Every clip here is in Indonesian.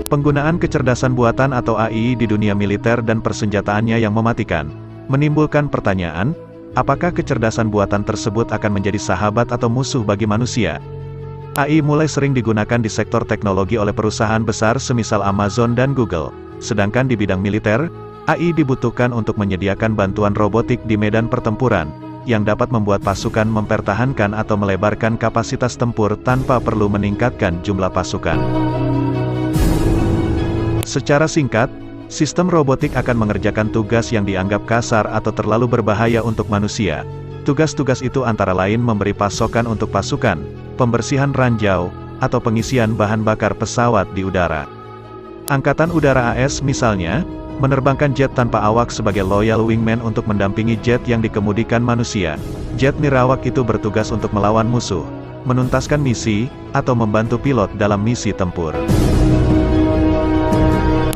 Penggunaan kecerdasan buatan atau AI di dunia militer dan persenjataannya yang mematikan, menimbulkan pertanyaan, apakah kecerdasan buatan tersebut akan menjadi sahabat atau musuh bagi manusia? AI mulai sering digunakan di sektor teknologi oleh perusahaan besar semisal Amazon dan Google, sedangkan di bidang militer, AI dibutuhkan untuk menyediakan bantuan robotik di medan pertempuran, yang dapat membuat pasukan mempertahankan atau melebarkan kapasitas tempur tanpa perlu meningkatkan jumlah pasukan. Secara singkat, sistem robotik akan mengerjakan tugas yang dianggap kasar atau terlalu berbahaya untuk manusia. Tugas-tugas itu antara lain memberi pasokan untuk pasukan, pembersihan ranjau, atau pengisian bahan bakar pesawat di udara. Angkatan Udara AS misalnya, menerbangkan jet tanpa awak sebagai loyal wingman untuk mendampingi jet yang dikemudikan manusia. Jet nirawak itu bertugas untuk melawan musuh, menuntaskan misi, atau membantu pilot dalam misi tempur.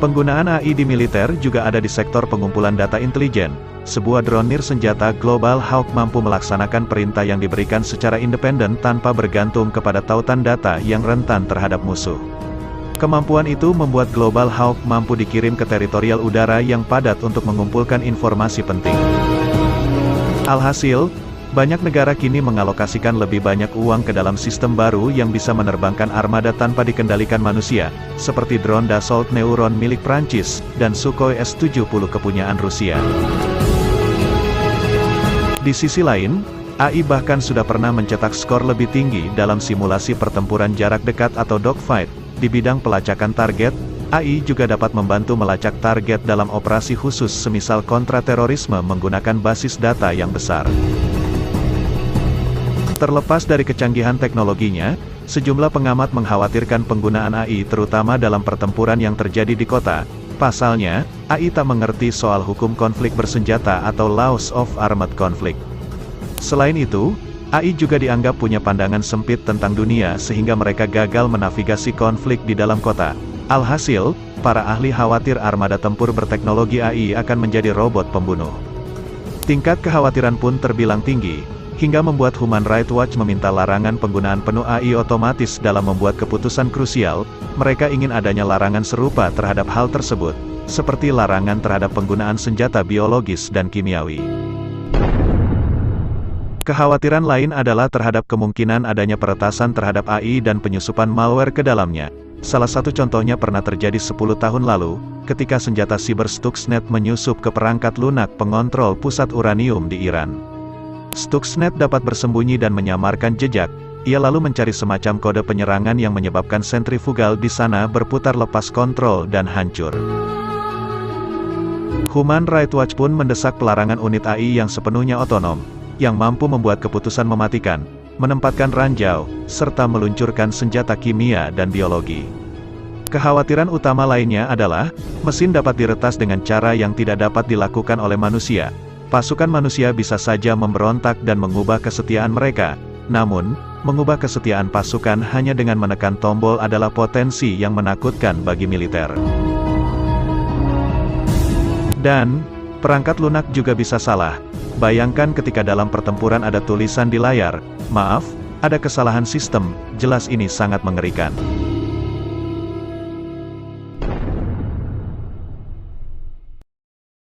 Penggunaan AI di militer juga ada di sektor pengumpulan data intelijen. Sebuah drone nirsenjata Global Hawk mampu melaksanakan perintah yang diberikan secara independen tanpa bergantung kepada tautan data yang rentan terhadap musuh. Kemampuan itu membuat Global Hawk mampu dikirim ke teritorial udara yang padat untuk mengumpulkan informasi penting. Alhasil, banyak negara kini mengalokasikan lebih banyak uang ke dalam sistem baru yang bisa menerbangkan armada tanpa dikendalikan manusia, seperti drone Dassault Neuron milik Prancis, dan Sukhoi S-70 kepunyaan Rusia. Di sisi lain, AI bahkan sudah pernah mencetak skor lebih tinggi dalam simulasi pertempuran jarak dekat atau dogfight. Di bidang pelacakan target, AI juga dapat membantu melacak target dalam operasi khusus semisal kontraterorisme menggunakan basis data yang besar. Terlepas dari kecanggihan teknologinya, sejumlah pengamat mengkhawatirkan penggunaan AI terutama dalam pertempuran yang terjadi di kota. Pasalnya, AI tak mengerti soal hukum konflik bersenjata atau Laws of Armed Conflict. Selain itu, AI juga dianggap punya pandangan sempit tentang dunia sehingga mereka gagal menavigasi konflik di dalam kota. Alhasil, para ahli khawatir armada tempur berteknologi AI akan menjadi robot pembunuh. Tingkat kekhawatiran pun terbilang tinggi, hingga membuat Human Rights Watch meminta larangan penggunaan penuh AI otomatis dalam membuat keputusan krusial. Mereka ingin adanya larangan serupa terhadap hal tersebut, seperti larangan terhadap penggunaan senjata biologis dan kimiawi. Kekhawatiran lain adalah terhadap kemungkinan adanya peretasan terhadap AI dan penyusupan malware ke dalamnya. Salah satu contohnya pernah terjadi 10 tahun lalu, ketika senjata siber Stuxnet menyusup ke perangkat lunak pengontrol pusat uranium di Iran. Stuxnet dapat bersembunyi dan menyamarkan jejak. Ia lalu mencari semacam kode penyerangan yang menyebabkan sentrifugal di sana berputar lepas kontrol dan hancur. Human Rights Watch pun mendesak pelarangan unit AI yang sepenuhnya otonom, yang mampu membuat keputusan mematikan, menempatkan ranjau, serta meluncurkan senjata kimia dan biologi. Kekhawatiran utama lainnya adalah, mesin dapat diretas dengan cara yang tidak dapat dilakukan oleh manusia. Pasukan manusia bisa saja memberontak dan mengubah kesetiaan mereka, namun, mengubah kesetiaan pasukan hanya dengan menekan tombol adalah potensi yang menakutkan bagi militer. Dan, perangkat lunak juga bisa salah. Bayangkan ketika dalam pertempuran ada tulisan di layar, "Maaf, ada kesalahan sistem," jelas ini sangat mengerikan.